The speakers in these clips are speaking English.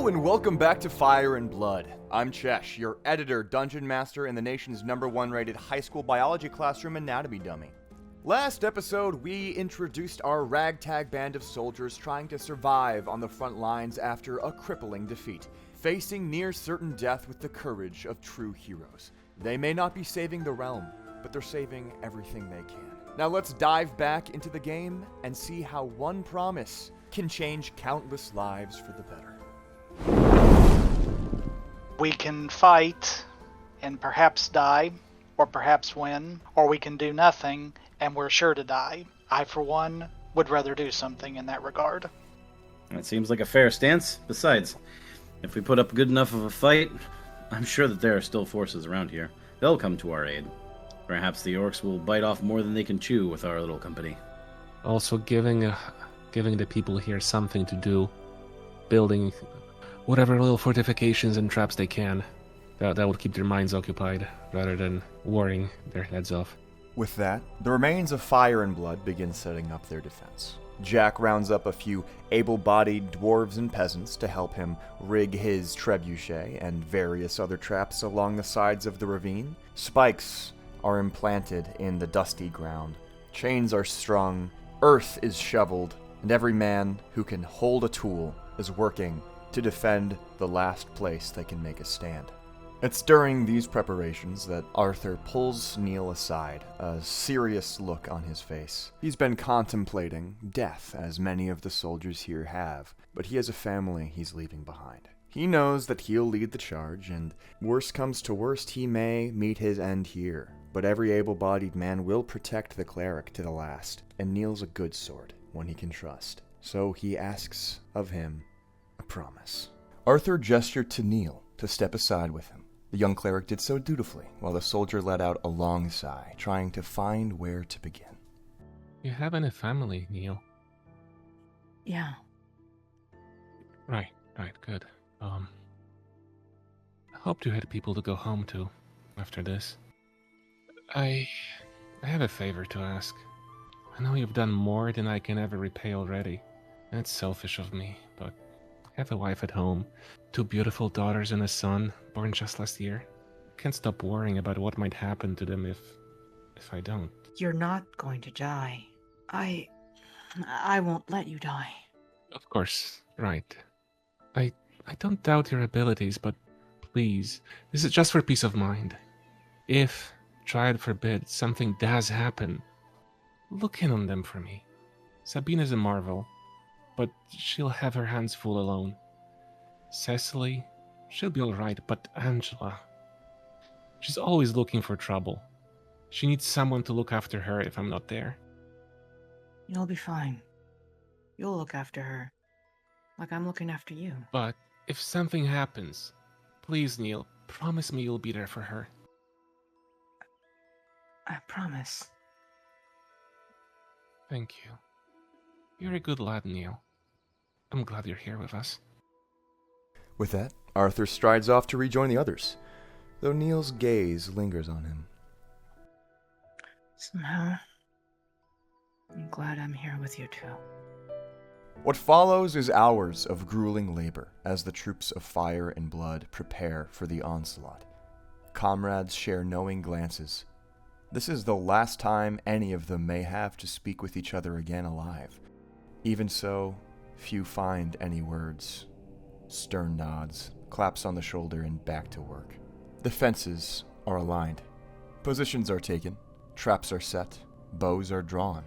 Hello and welcome back to Fire and Blood. I'm Chesh, your editor, dungeon master, and the nation's #1 rated high school biology classroom anatomy dummy. Last episode, we introduced our ragtag band of soldiers trying to survive on the front lines after a crippling defeat, facing near certain death with the courage of true heroes. They may not be saving the realm, but they're saving everything they can. Now let's dive back into the game and see how one promise can change countless lives for the better. We can fight and perhaps die, or perhaps win, or we can do nothing and we're sure to die. I, for one, would rather do something in that regard. That seems like a fair stance. Besides, if we put up good enough of a fight, I'm sure that there are still forces around here. They'll come to our aid. Perhaps the orcs will bite off more than they can chew with our little company. Also giving the people here something to do, building whatever little fortifications and traps they can. That would keep their minds occupied, rather than worrying their heads off. With that, the remains of Fire and Blood begin setting up their defense. Jack rounds up a few able-bodied dwarves and peasants to help him rig his trebuchet and various other traps along the sides of the ravine. Spikes are implanted in the dusty ground. Chains are strung, earth is shoveled, and every man who can hold a tool is working to defend the last place they can make a stand. It's during these preparations that Arthur pulls Neil aside, a serious look on his face. He's been contemplating death, as many of the soldiers here have, but he has a family he's leaving behind. He knows that he'll lead the charge, and worst comes to worst, he may meet his end here. But every able-bodied man will protect the cleric to the last, and Neil's a good sword, one he can trust. So he asks of him a promise. Arthur gestured to Neil to step aside with him. The young cleric did so dutifully, while the soldier let out a long sigh, trying to find where to begin. You having a family, Neil? Yeah. Right, good. I hope you had people to go home to after this. I have a favor to ask. I know you've done more than I can ever repay already, and it's selfish of me, but I have a wife at home, 2 beautiful daughters and a son, born just last year. Can't stop worrying about what might happen to them if I don't. You're not going to die. I won't let you die. Of course, right. I don't doubt your abilities, but please, this is just for peace of mind. If, God forbid, something does happen, look in on them for me. Sabina's a marvel, but she'll have her hands full alone. Cecily, she'll be alright, but Angela, she's always looking for trouble. She needs someone to look after her if I'm not there. You'll be fine. You'll look after her, like I'm looking after you. But if something happens, please, Neil, promise me you'll be there for her. I promise. Thank you. You're a good lad, Neil. I'm glad you're here with us. With that, Arthur strides off to rejoin the others, though Neil's gaze lingers on him. Somehow, I'm glad I'm here with you too. What follows is hours of grueling labor as the troops of Fire and Blood prepare for the onslaught. Comrades share knowing glances. This is the last time any of them may have to speak with each other again alive. Even so, few find any words. Stern nods, claps on the shoulder, and back to work. The fences are aligned. Positions are taken, traps are set, bows are drawn.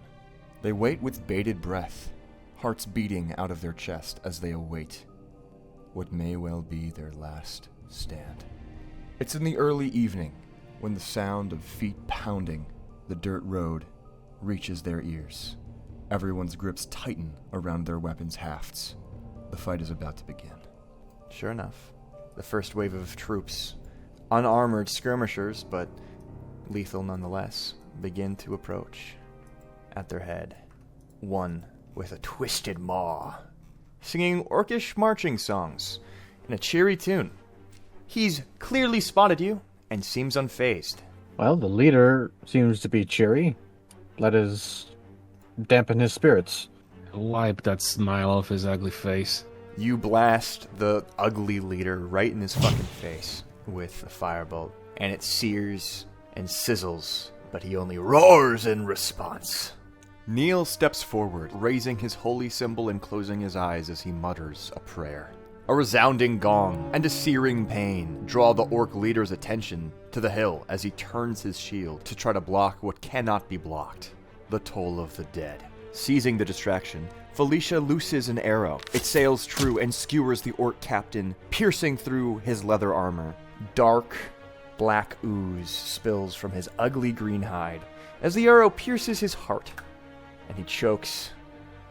They wait with bated breath, hearts beating out of their chest as they await what may well be their last stand. It's in the early evening when the sound of feet pounding the dirt road reaches their ears. Everyone's grips tighten around their weapons' hafts. The fight is about to begin. Sure enough, the first wave of troops, unarmored skirmishers, but lethal nonetheless, begin to approach. At their head, one with a twisted maw, singing orcish marching songs in a cheery tune. He's clearly spotted you and seems unfazed. Well, the leader seems to be cheery. Let us dampen his spirits. Wipe that smile off his ugly face. You blast the ugly leader right in his fucking face with a firebolt, and it sears and sizzles, but he only roars in response. Neil steps forward, raising his holy symbol and closing his eyes as he mutters a prayer. A resounding gong and a searing pain draw the orc leader's attention to the hill as he turns his shield to try to block what cannot be blocked, the toll of the dead. Seizing the distraction, Felicia looses an arrow. It sails true and skewers the orc captain, piercing through his leather armor. Dark, black ooze spills from his ugly green hide as the arrow pierces his heart, and he chokes,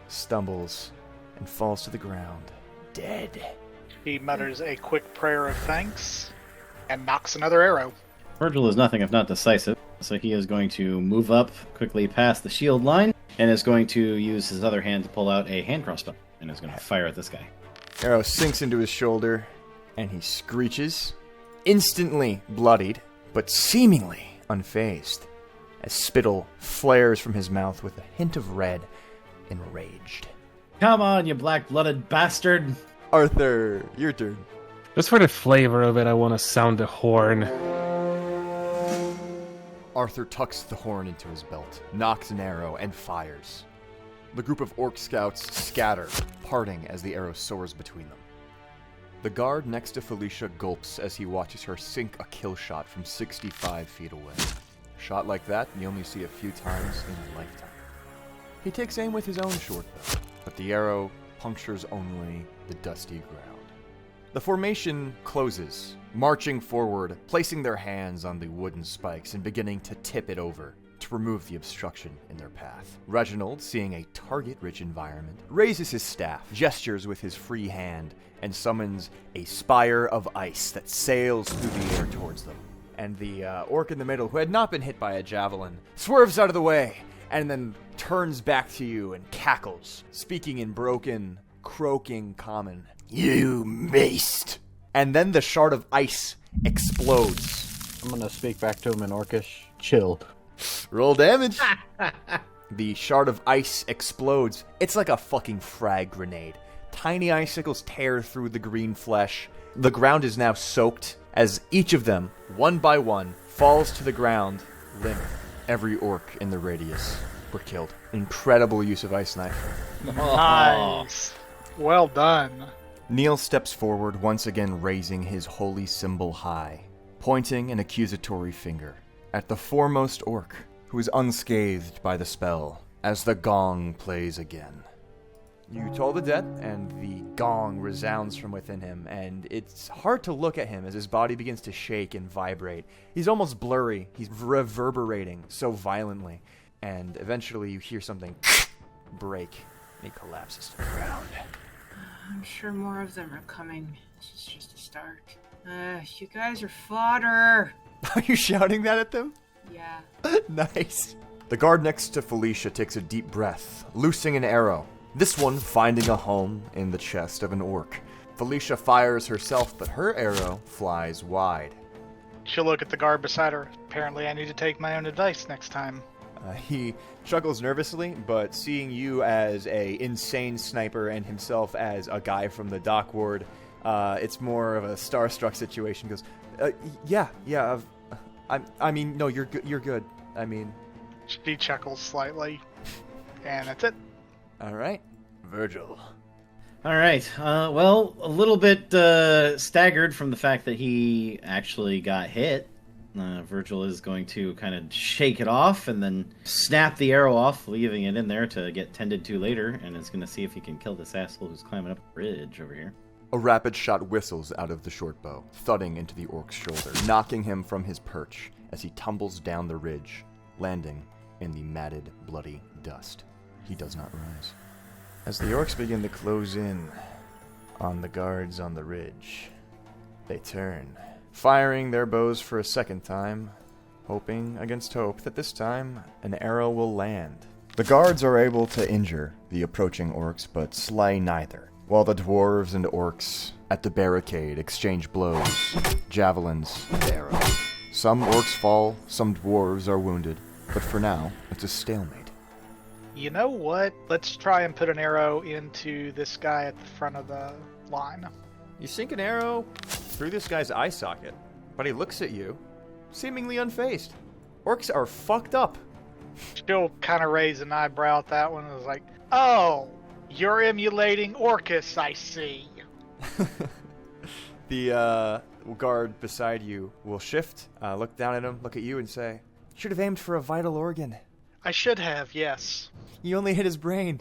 stumbles, and falls to the ground, dead. He mutters a quick prayer of thanks and knocks another arrow. Virgil is nothing if not decisive, so he is going to move up quickly past the shield line and is going to use his other hand to pull out a hand crossbow and is going to fire at this guy. Arrow sinks into his shoulder, and he screeches, instantly bloodied, but seemingly unfazed, as spittle flares from his mouth with a hint of red, enraged. Come on, you black-blooded bastard! Arthur, your turn. Just for the flavor of it, I want to sound the horn. Arthur tucks the horn into his belt, nocks an arrow, and fires. The group of orc scouts scatter, parting as the arrow soars between them. The guard next to Felicia gulps as he watches her sink a kill shot from 65 feet away. A shot like that you only see a few times in a lifetime. He takes aim with his own short bow, but the arrow punctures only the dusty ground. The formation closes, marching forward, placing their hands on the wooden spikes and beginning to tip it over to remove the obstruction in their path. Reginald, seeing a target-rich environment, raises his staff, gestures with his free hand, and summons a spire of ice that sails through the air towards them. And the orc in the middle, who had not been hit by a javelin, swerves out of the way and then turns back to you and cackles, speaking in broken, croaking common. You missed! And then the shard of ice explodes. I'm gonna speak back to him in Orcish. Chill. Roll damage. The shard of ice explodes. It's like a fucking frag grenade. Tiny icicles tear through the green flesh. The ground is now soaked as each of them, one by one, falls to the ground limp. Every orc in the radius were killed. Incredible use of ice knife. Nice. Well done. Neil steps forward, once again raising his holy symbol high, pointing an accusatory finger at the foremost orc, who is unscathed by the spell, as the gong plays again. You toll the dead, and the gong resounds from within him, and it's hard to look at him as his body begins to shake and vibrate. He's almost blurry. He's reverberating so violently, and eventually you hear something break, and he collapses to the ground. I'm sure more of them are coming. This is just a start. You guys are fodder. Are you shouting that at them? Yeah. Nice. The guard next to Felicia takes a deep breath, loosing an arrow. This one finding a home in the chest of an orc. Felicia fires herself, but her arrow flies wide. She'll look at the guard beside her. Apparently I need to take my own advice next time. He chuckles nervously, but seeing you as a insane sniper and himself as a guy from the dock ward, it's more of a starstruck situation. He goes, I mean, no, you're good. I mean... She chuckles slightly, and that's it. All right, Virgil. All right. Well, a little bit staggered from the fact that he actually got hit. Virgil is going to kind of shake it off and then snap the arrow off, leaving it in there to get tended to later, and is going to see if he can kill this asshole who's climbing up the bridge over here. A rapid shot whistles out of the short bow, thudding into the orc's shoulder, knocking him from his perch as he tumbles down the ridge, landing in the matted, bloody dust. He does not rise. As the orcs begin to close in on the guards on the ridge, they turn, firing their bows for a second time, hoping against hope that this time an arrow will land. The guards are able to injure the approaching orcs, but slay neither, while the dwarves and orcs at the barricade exchange blows, javelins, and arrows. Some orcs fall, some dwarves are wounded, but for now, it's a stalemate. You know what? Let's try and put an arrow into this guy at the front of the line. You sink an arrow through this guy's eye socket, but he looks at you, seemingly unfazed. Orcs are fucked up. She'll kind of raise an eyebrow at that one and was like, "Oh, you're emulating Orcus, I see." The guard beside you will shift, look down at him, look at you, and say, "Should have aimed for a vital organ. I should have, yes. You only hit his brain."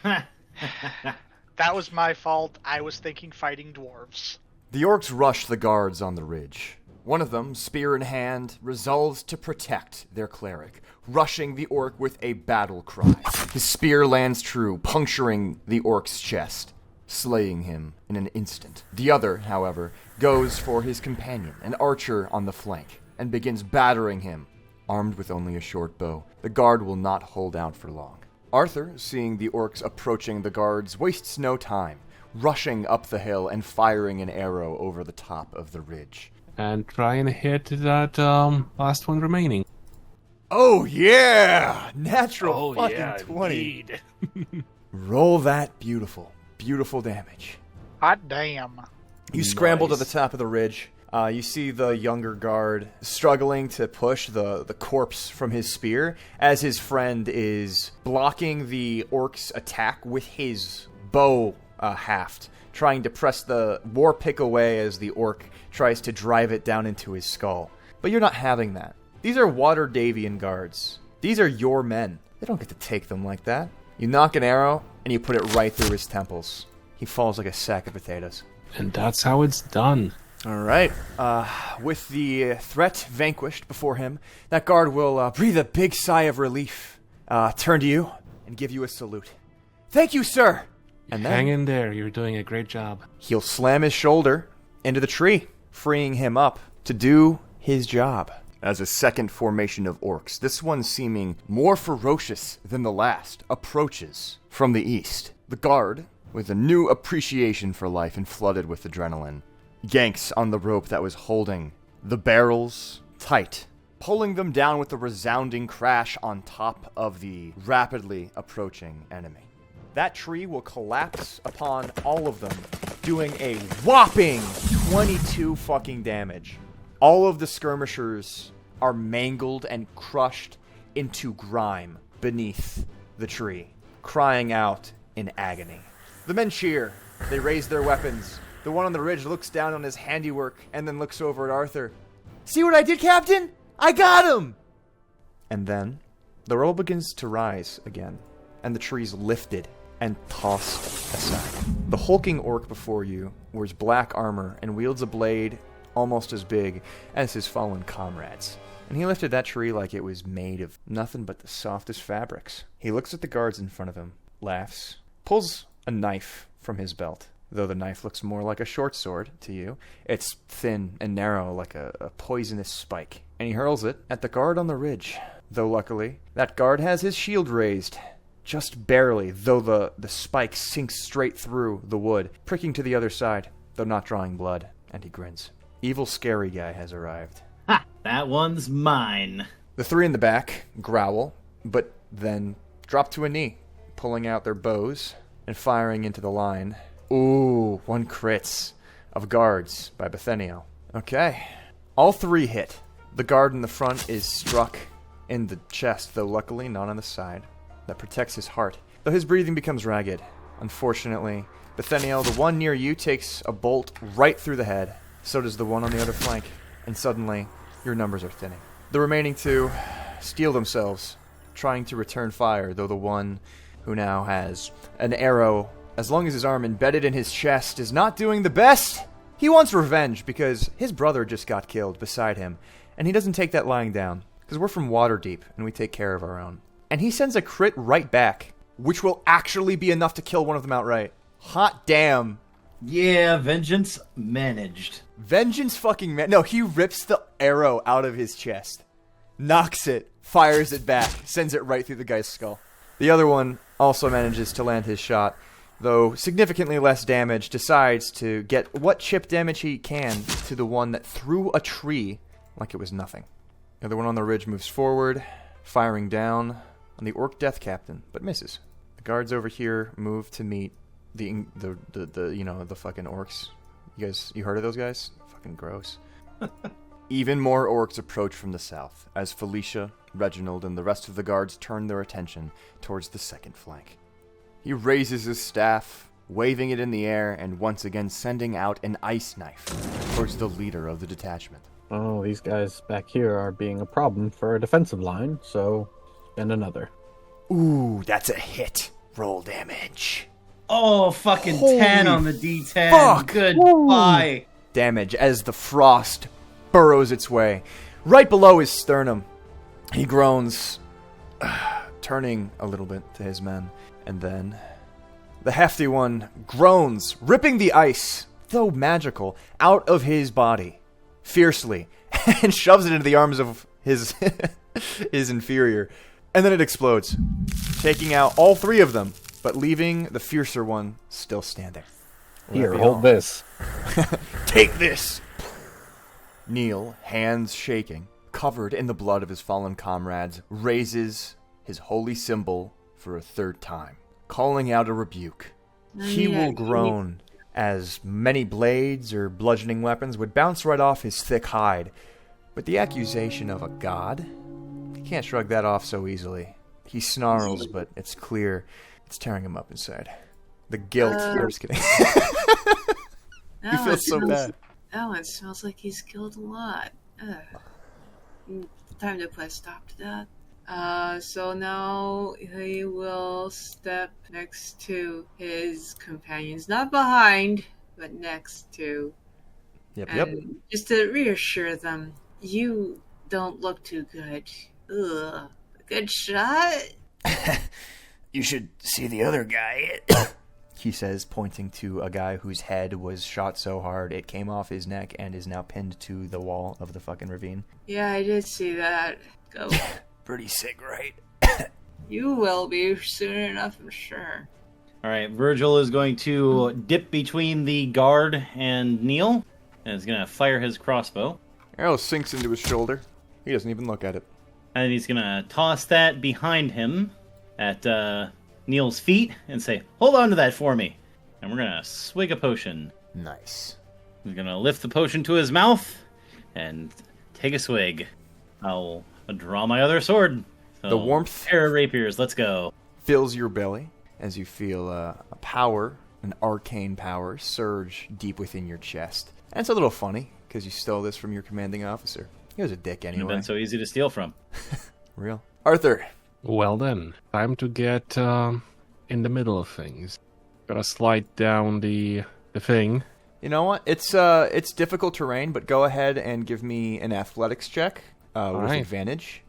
That was my fault. I was thinking fighting dwarves. The orcs rush the guards on the ridge. One of them, spear in hand, resolves to protect their cleric, rushing the orc with a battle cry. His spear lands true, puncturing the orc's chest, slaying him in an instant. The other, however, goes for his companion, an archer on the flank, and begins battering him, armed with only a short bow. The guard will not hold out for long. Arthur, seeing the orcs approaching the guards, wastes no time, rushing up the hill and firing an arrow over the top of the ridge. And try and hit that last one remaining. Oh yeah! Natural fucking 20. Roll that beautiful, beautiful damage. Hot damn. You scramble to the top of the ridge. You see the younger guard struggling to push the corpse from his spear as his friend is blocking the orc's attack with his bow haft, trying to press the war pick away as the orc tries to drive it down into his skull. But you're not having that. These are Waterdavian guards. These are your men. They don't get to take them like that. You knock an arrow, and you put it right through his temples. He falls like a sack of potatoes. And that's how it's done. All right. With the threat vanquished before him, that guard will breathe a big sigh of relief, turn to you, and give you a salute. "Thank you, sir!" And then Hang in there. You're doing a great job. he'll slam his shoulder into the tree, freeing him up to do his job. As a second formation of orcs, this one seeming more ferocious than the last, approaches from the east. The guard, with a new appreciation for life and flooded with adrenaline, yanks on the rope that was holding the barrels tight, pulling them down with a resounding crash on top of the rapidly approaching enemy. That tree will collapse upon all of them, doing a whopping 22 fucking damage. All of the skirmishers are mangled and crushed into grime beneath the tree, crying out in agony. The men cheer. They raise their weapons. The one on the ridge looks down on his handiwork and then looks over at Arthur. "See what I did, Captain? I got him!" And then the roll begins to rise again, and the tree's lifted and tossed aside. The hulking orc before you wears black armor and wields a blade almost as big as his fallen comrades. And he lifted that tree like it was made of nothing but the softest fabrics. He looks at the guards in front of him, laughs, pulls a knife from his belt. Though the knife looks more like a short sword to you, it's thin and narrow like a poisonous spike. And he hurls it at the guard on the ridge. Though luckily, that guard has his shield raised. Just barely, though the spike sinks straight through the wood, pricking to the other side, though not drawing blood. And he grins. Evil scary guy has arrived. Ha! That one's mine. The three in the back growl, but then drop to a knee, pulling out their bows and firing into the line. Ooh, one crits of guards by Betheniel. Okay. All three hit. The guard in the front is struck in the chest, though luckily not on the side. That protects his heart, though his breathing becomes ragged. Unfortunately, Betheniel, the one near you, takes a bolt right through the head. So does the one on the other flank. And suddenly, your numbers are thinning. The remaining two steel themselves, trying to return fire, though the one who now has an arrow, as long as his arm embedded in his chest, is not doing the best. He wants revenge because his brother just got killed beside him, and he doesn't take that lying down, because we're from Waterdeep, and we take care of our own. And he sends a crit right back, which will actually be enough to kill one of them outright. Hot damn. Yeah, vengeance managed. Vengeance fucking no, he rips the arrow out of his chest, knocks it, fires it back, sends it right through the guy's skull. The other one also manages to land his shot, though significantly less damage, decides to get what chip damage he can to the one that threw a tree like it was nothing. The other one on the ridge moves forward, firing down on the orc death captain, but misses. The guards over here move to meet the the fucking orcs. You heard of those guys? Fucking gross. Even more orcs approach from the south as Felicia, Reginald, and the rest of the guards turn their attention towards the second flank. He raises his staff, waving it in the air, and once again sending out an ice knife towards the leader of the detachment. Oh, these guys back here are being a problem for a defensive line, so... And another. Ooh, that's a hit. Roll damage. Oh, fucking Holy 10 on the D10. fuck. Goodbye. Damage as the frost burrows its way right below his sternum. He groans, turning a little bit to his men, and then the hefty one groans, ripping the ice, though magical, out of his body fiercely and shoves it into the arms of his his inferior, and then it explodes, taking out all three of them, but leaving the fiercer one still standing. Here, hold this. Take this! Neil, hands shaking, covered in the blood of his fallen comrades, raises his holy symbol for a third time, calling out a rebuke. He will groan as many blades or bludgeoning weapons would bounce right off his thick hide, but the accusation of a god, he can't shrug that off so easily. He snarls, but it's clear it's tearing him up inside. The guilt. I'm just kidding. He feels so bad. That one smells like he's killed a lot. Time to put a stop to that. So now he will step next to his companions. Not behind, but next to. Yep. Just to reassure them, you don't look too good. Ugh. Good shot? You should see the other guy. He says, pointing to a guy whose head was shot so hard it came off his neck and is now pinned to the wall of the fucking ravine. Yeah, I did see that. Go. Pretty sick, right? You will be soon enough, I'm sure. Alright, Virgil is going to dip between the guard and Neil, and is going to fire his crossbow. Arrow sinks into his shoulder. He doesn't even look at it. And he's going to toss that behind him at Neil's feet and say, "Hold on to that for me." And we're going to swig a potion. Nice. He's going to lift the potion to his mouth and take a swig. I'll draw my other sword. So, The warmth pair of rapiers, let's go. fills your belly as you feel a power, an arcane power, surge deep within your chest. And it's a little funny, because you stole this from your commanding officer. He was a dick Wouldn't anyway. have been so easy to steal from. Real. Arthur. Well then, time to get in the middle of things. Gotta slide down the thing. You know what? It's difficult terrain, but go ahead and give me an athletics check with right. advantage.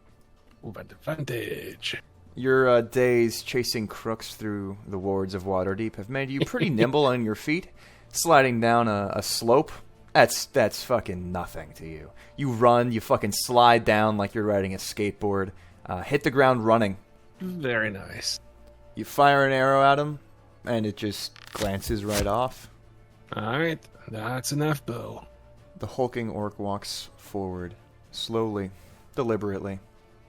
With advantage. Your days chasing crooks through the wards of Waterdeep have made you pretty nimble on your feet. Sliding down a slope, that's fucking nothing to you. You run, you fucking slide down like you're riding a skateboard. Hit the ground running. Very nice. You fire an arrow at him, and it just glances right off. Alright, that's enough, Bo. The hulking orc walks forward, slowly, deliberately.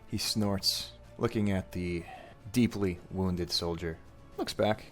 He snorts, looking at the deeply wounded soldier. Looks back,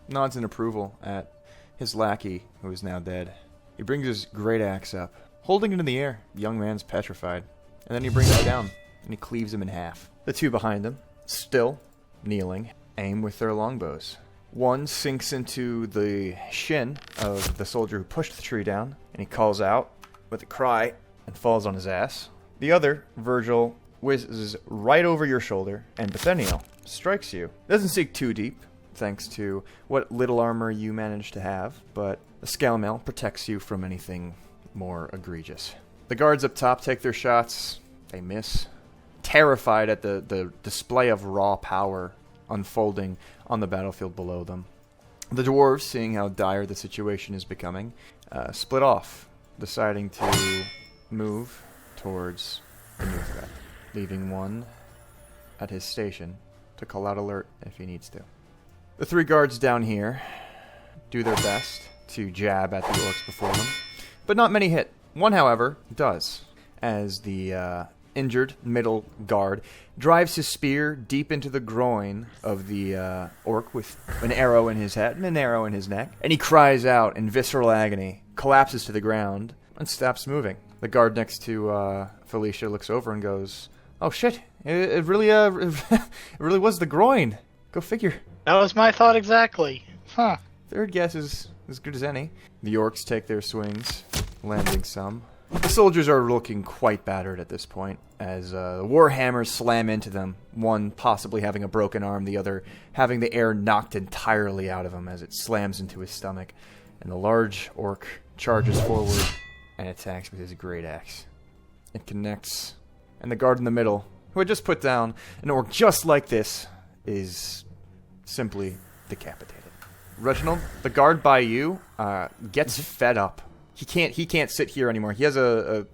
nods in approval at his lackey, who is now dead. He brings his great axe up, holding it in the air. The young man's petrified. And then he brings it down, and he cleaves him in half. The two behind him, still kneeling, aim with their longbows. One sinks into the shin of the soldier who pushed the tree down, and he calls out with a cry and falls on his ass. The other, Virgil, whizzes right over your shoulder, and Betheniel strikes you. Doesn't sink too deep, thanks to what little armor you manage to have, but the scale mail protects you from anything more egregious. The guards up top take their shots. They miss. Terrified at the display of raw power unfolding on the battlefield below them. The dwarves, seeing how dire the situation is becoming, split off, deciding to move towards the new threat, leaving one at his station to call out alert if he needs to. The three guards down here do their best to jab at the orcs before them, but not many hit. One, however, does, as the injured middle guard drives his spear deep into the groin of the orc with an arrow in his head and an arrow in his neck, and he cries out in visceral agony, collapses to the ground, and stops moving. The guard next to Felicia looks over and goes, "Oh shit! It really it really was the groin. Go figure." That was my thought exactly. Huh. Third guess is as good as any. The orcs take their swings, landing some. The soldiers are looking quite battered at this point, as the warhammers slam into them, one possibly having a broken arm, the other having the air knocked entirely out of him as it slams into his stomach. And the large orc charges forward and attacks with his great axe. It connects, and the guard in the middle, who had just put down an orc just like this, is simply decapitated. Reginald, the guard by you, gets fed up. He can't sit here anymore. He has a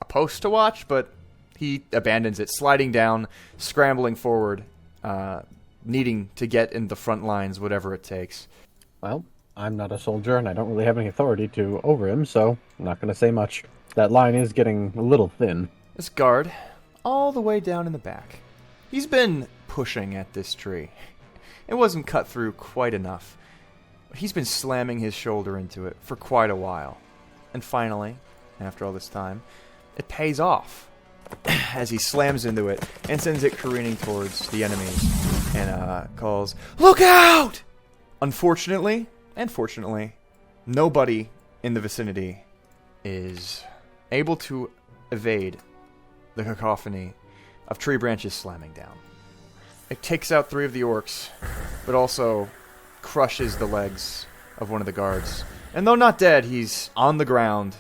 post to watch, but he abandons it, sliding down, scrambling forward, needing to get in the front lines, whatever it takes. Well, I'm not a soldier, and I don't really have any authority over him, so I'm not going to say much. That line is getting a little thin. This guard, all the way down in the back, he's been pushing at this tree. It wasn't cut through quite enough. But he's been slamming his shoulder into it for quite a while. And finally, after all this time, it pays off as he slams into it and sends it careening towards the enemies and calls, "Look out!" Unfortunately, and fortunately, nobody in the vicinity is able to evade the cacophony of tree branches slamming down. It takes out 3 of the orcs, but also crushes the legs of one of the guards. And though not dead, he's on the ground,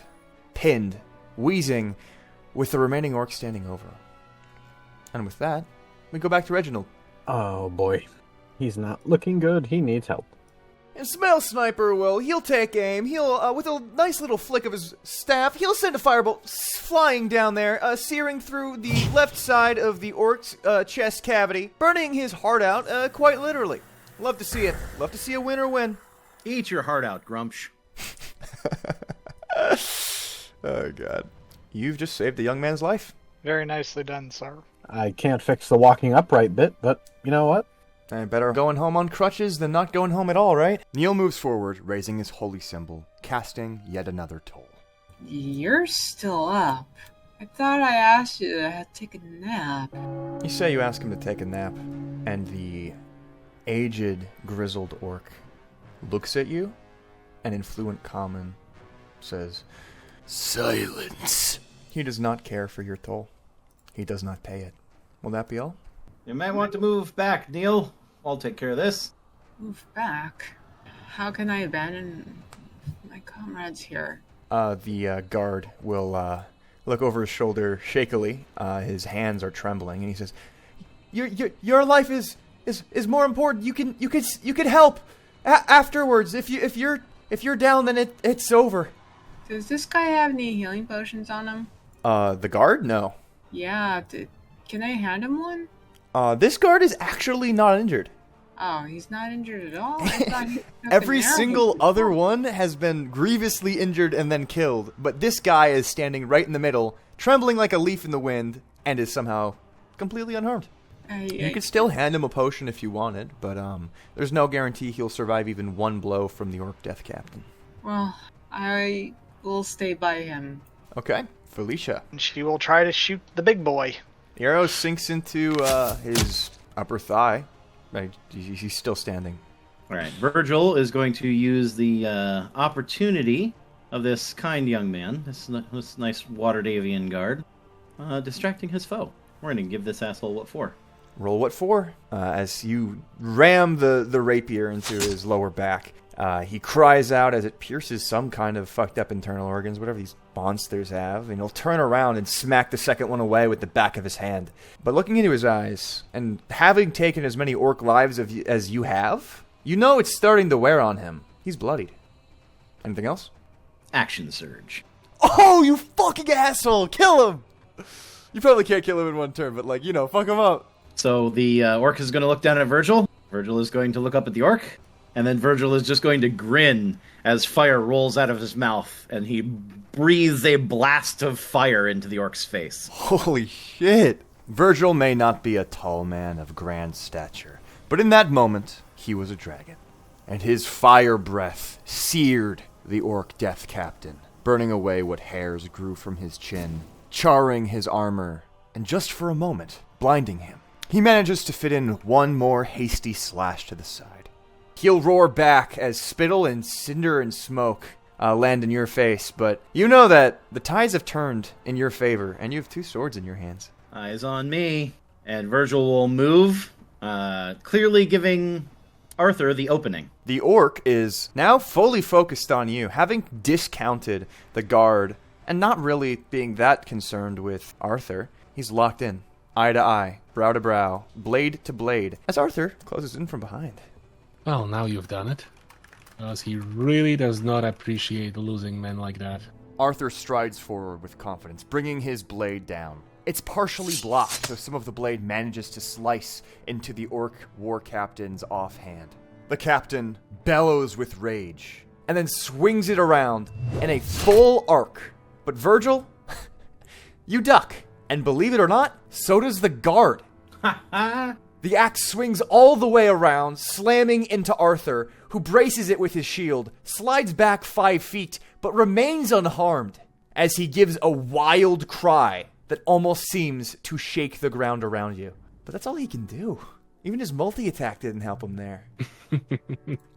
pinned, wheezing, with the remaining orc standing over him. And with that, we go back to Reginald. Oh boy. He's not looking good. He needs help. And Smell Sniper he'll take aim. He'll, with a nice little flick of his staff, he'll send a firebolt flying down there, searing through the left side of the orc's chest cavity, burning his heart out, quite literally. Love to see it. Love to see a winner win. Eat your heart out, Grumsh. Oh, God. You've just saved a young man's life. Very nicely done, sir. I can't fix the walking upright bit, but you know what? Better going home on crutches than not going home at all, right? Neil moves forward, raising his holy symbol, casting yet another toll. You're still up. I thought I asked you to take a nap. You say you ask him to take a nap, and the aged, grizzled orc looks at you, and in fluent common says, "Silence." He does not care for your toll. He does not pay it. Will that be all? You might want to move back, Neil. I'll take care of this. Move back? How can I abandon my comrades here? The guard will look over his shoulder shakily. His hands are trembling, and he says, "Your life is more important. You can help afterwards. If you're down, then it's over." Does this guy have any healing potions on him? The guard? No. Yeah. Can I hand him one? This guard is actually not injured. Oh, he's not injured at all? I thought he Every single other one has been grievously injured and then killed, but this guy is standing right in the middle, trembling like a leaf in the wind, and is somehow completely unharmed. You could still hand him a potion if you wanted, but there's no guarantee he'll survive even one blow from the orc death captain. Well, I will stay by him. Okay, Felicia. And she will try to shoot the big boy. The arrow sinks into his upper thigh. He's still standing. All right. Virgil is going to use the opportunity of this kind young man, this nice Waterdavian guard, distracting his foe. We're going to give this asshole what for. Roll what for? As you ram the rapier into his lower back, he cries out as it pierces some kind of fucked up internal organs, whatever these monsters have, and he'll turn around and smack the second one away with the back of his hand. But looking into his eyes, and having taken as many orc lives as you have, you know it's starting to wear on him. He's bloodied. Anything else? Action surge. Oh, you fucking asshole! Kill him! You probably can't kill him in one turn, but fuck him up. So the orc is going to look down at Virgil. Virgil is going to look up at the orc. And then Virgil is just going to grin as fire rolls out of his mouth, and he breathes a blast of fire into the orc's face. Holy shit! Virgil may not be a tall man of grand stature, but in that moment, he was a dragon. And his fire breath seared the orc death captain, burning away what hairs grew from his chin, charring his armor, and just for a moment, blinding him. He manages to fit in one more hasty slash to the side. He'll roar back as spittle and cinder and smoke land in your face, but you know that the tides have turned in your favor, and you have 2 swords in your hands. Eyes on me. And Virgil will move, clearly giving Arthur the opening. The orc is now fully focused on you, having discounted the guard and not really being that concerned with Arthur. He's locked in, eye to eye, brow to brow, blade to blade, as Arthur closes in from behind. Well, now you've done it. Because he really does not appreciate losing men like that. Arthur strides forward with confidence, bringing his blade down. It's partially blocked, so some of the blade manages to slice into the orc war captain's offhand. The captain bellows with rage, and then swings it around in a full arc. But Virgil, you duck. And believe it or not, so does the guard. The axe swings all the way around, slamming into Arthur, who braces it with his shield, slides back 5 feet, but remains unharmed as he gives a wild cry that almost seems to shake the ground around you. But that's all he can do. Even his multi-attack didn't help him there.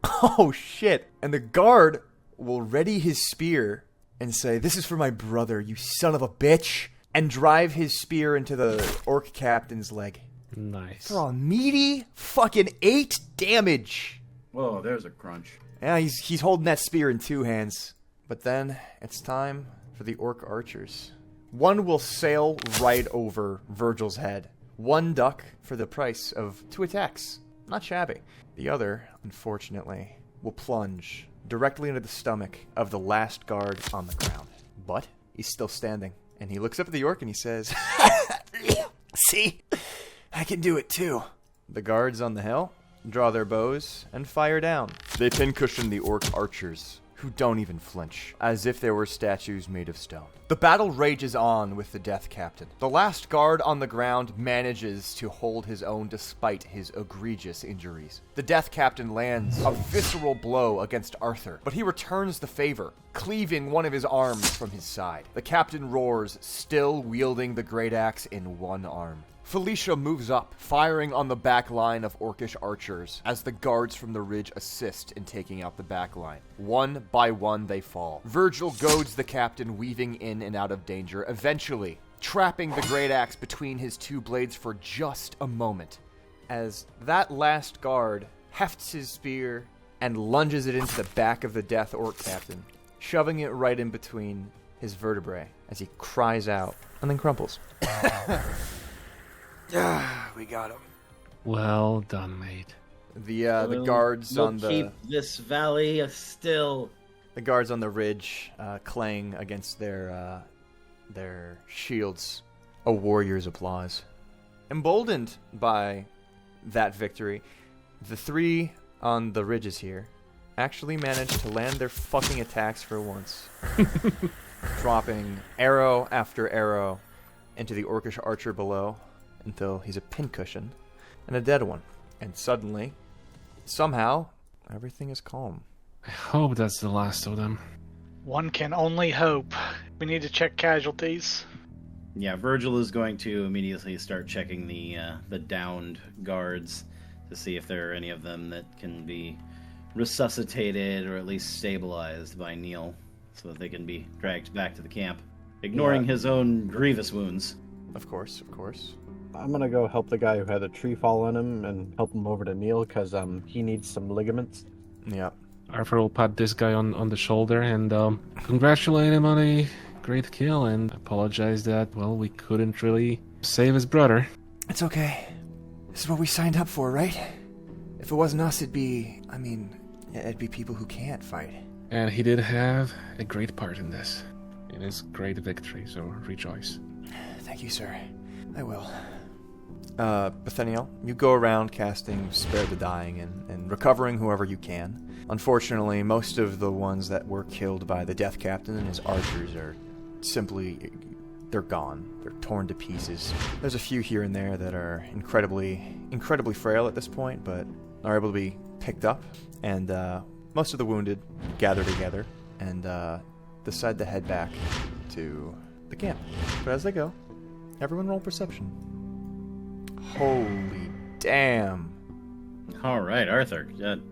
Oh, shit. And the guard will ready his spear and say, "This is for my brother, you son of a bitch," and drive his spear into the orc captain's leg. Nice. For a meaty fucking 8 damage. Whoa, there's a crunch. Yeah, he's holding that spear in 2 hands. But then it's time for the orc archers. One will sail right over Virgil's head. 1 duck for the price of 2 attacks. Not shabby. The other, unfortunately, will plunge directly into the stomach of the last guard on the ground. But he's still standing. And he looks up at the orc and he says, "See? I can do it too." The guards on the hill draw their bows and fire down. They pincushion the orc archers, who don't even flinch, as if they were statues made of stone. The battle rages on with the death captain. The last guard on the ground manages to hold his own despite his egregious injuries. The death captain lands a visceral blow against Arthur, but he returns the favor, cleaving one of his arms from his side. The captain roars, still wielding the great axe in one arm. Felicia moves up, firing on the back line of orcish archers as the guards from the ridge assist in taking out the back line. One by one they fall. Virgil goads the captain, weaving in and out of danger, eventually trapping the great axe between his 2 blades for just a moment. As that last guard hefts his spear and lunges it into the back of the death orc captain, shoving it right in between his vertebrae as he cries out and then crumples. We got him. Well done, mate. The guards on the keep this valley still. The guards on the ridge clang against their shields. A warrior's applause. Emboldened by that victory, the 3 on the ridges here actually managed to land their fucking attacks for once, dropping arrow after arrow into the orcish archer below, until he's a pincushion and a dead one. And suddenly, somehow, everything is calm. I hope that's the last of them. One can only hope. We need to check casualties. Yeah, Virgil is going to immediately start checking the downed guards to see if there are any of them that can be resuscitated or at least stabilized by Neil so that they can be dragged back to the camp, ignoring his own grievous wounds. Of course, of course. I'm gonna go help the guy who had a tree fall on him and help him over to Neil, because he needs some ligaments. Yeah. Arthur will pat this guy on the shoulder and congratulate him on a great kill and apologize that, well, we couldn't really save his brother. It's okay. This is what we signed up for, right? If it wasn't us, it'd be people who can't fight. And he did have a great part in this. In his great victory, so rejoice. Thank you, sir. I will. Betheniel, you go around casting Spare the Dying and recovering whoever you can. Unfortunately, most of the ones that were killed by the Death Captain and his archers are simply... they're gone. They're torn to pieces. There's a few here and there that are incredibly frail at this point, but are able to be picked up. And most of the wounded gather together and decide to head back to the camp. But as they go, everyone roll perception. Holy damn. All right, Arthur.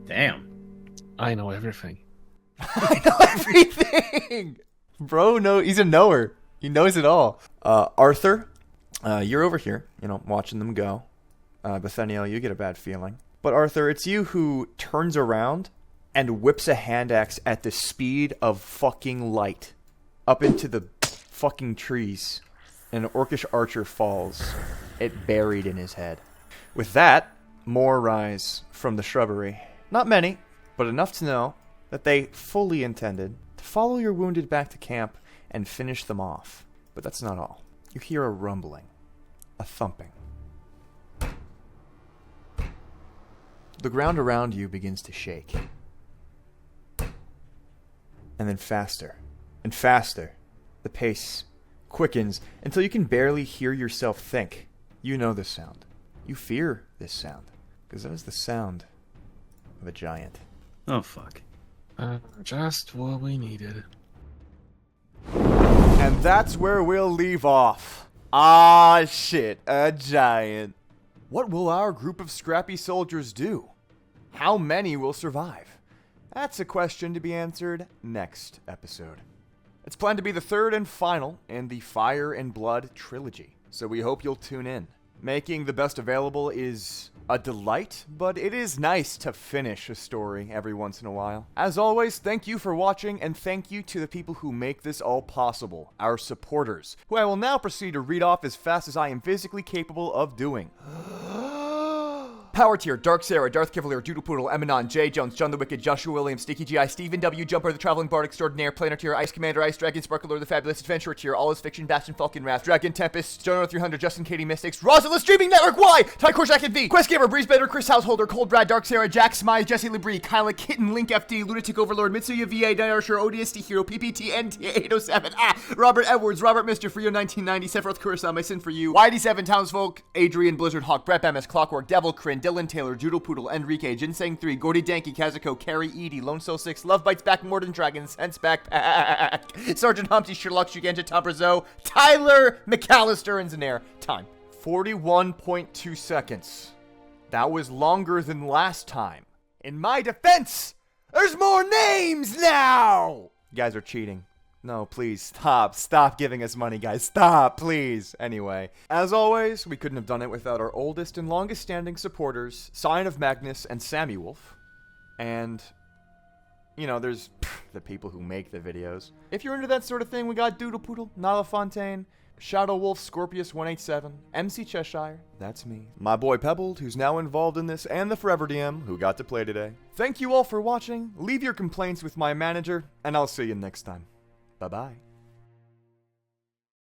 Damn. I know everything. I know everything! Bro, no, he's a knower. He knows it all. Arthur, you're over here, watching them go. Betheniel, you get a bad feeling. But Arthur, it's you who turns around and whips a hand axe at the speed of fucking light up into the fucking trees. And an orcish archer falls, it buried in his head. With that, more rise from the shrubbery. Not many, but enough to know that they fully intended to follow your wounded back to camp and finish them off. But that's not all. You hear a rumbling, a thumping. The ground around you begins to shake. And then faster and faster, the pace quickens until you can barely hear yourself think. You know this sound. You fear this sound, because that is the sound of a giant. Oh, fuck. Just what we needed. And that's where we'll leave off. Ah, shit, a giant. What will our group of scrappy soldiers do? How many will survive? That's a question to be answered next episode. It's planned to be the third and final in the Fire and Blood trilogy, so we hope you'll tune in. Making the best available is a delight, but it is nice to finish a story every once in a while. As always, thank you for watching, and thank you to the people who make this all possible, our supporters, who I will now proceed to read off as fast as I am physically capable of doing. Power Tier, Dark Sarah, Darth Cavalier, Doodle Poodle, Eminon, Jay Jones, John the Wicked, Joshua Williams, Sticky GI, Stephen W, Jumper, the Traveling Bard Extraordinaire, Planar Tier, Ice Commander, Ice Dragon, Sparkler, the Fabulous Adventurer Tier, All Is Fiction, Bastion, Falcon, Wrath, Dragon, Tempest, Jonah 300, Justin, Katie, Mystics, Rosalind Streaming Network, Y, Ty Korshak and V, Quest Gamer, Breeze Better, Chris Householder, Cold Brad, Dark Sarah, Jack Smythe, Jesse Labrie, Kyla, Kitten, Link FD, Lunatic Overlord, Mitsuya VA, Diarsher, ODST Hero, PPT, NT807, Robert Edwards, Robert Mr. Frio 1990, Sephiroth Kurasa, My Sin for You, YD7 Townsfolk, Adrian, Blizzard Hawk, Brett MS, Clockwork, Devil Crin, Dylan Taylor, Doodle Poodle, Enrique, Ginseng 3, Gordy Danky, Kazuko, Carrie, Edie, Lone Soul 6, Love Bites Back, Morden Dragon, Sense Backpack, Sergeant Humpty, Sherlock, Shuganja, Tombrazo, Tyler, McAllister, and Zanair. Time. 41.2 seconds. That was longer than last time. In my defense, there's more names now! You guys are cheating. No, please, stop. Stop giving us money, guys. Stop, please. Anyway, as always, we couldn't have done it without our oldest and longest-standing supporters, Sign of Magnus and Sammy Wolf. And, there's the people who make the videos. If you're into that sort of thing, we got Doodle Poodle, Nala Fontaine, Shadow Wolf, Scorpius 187, MC Cheshire, that's me. My boy Pebbled, who's now involved in this, and the Forever DM, who got to play today. Thank you all for watching. Leave your complaints with my manager, and I'll see you next time. Bye-bye.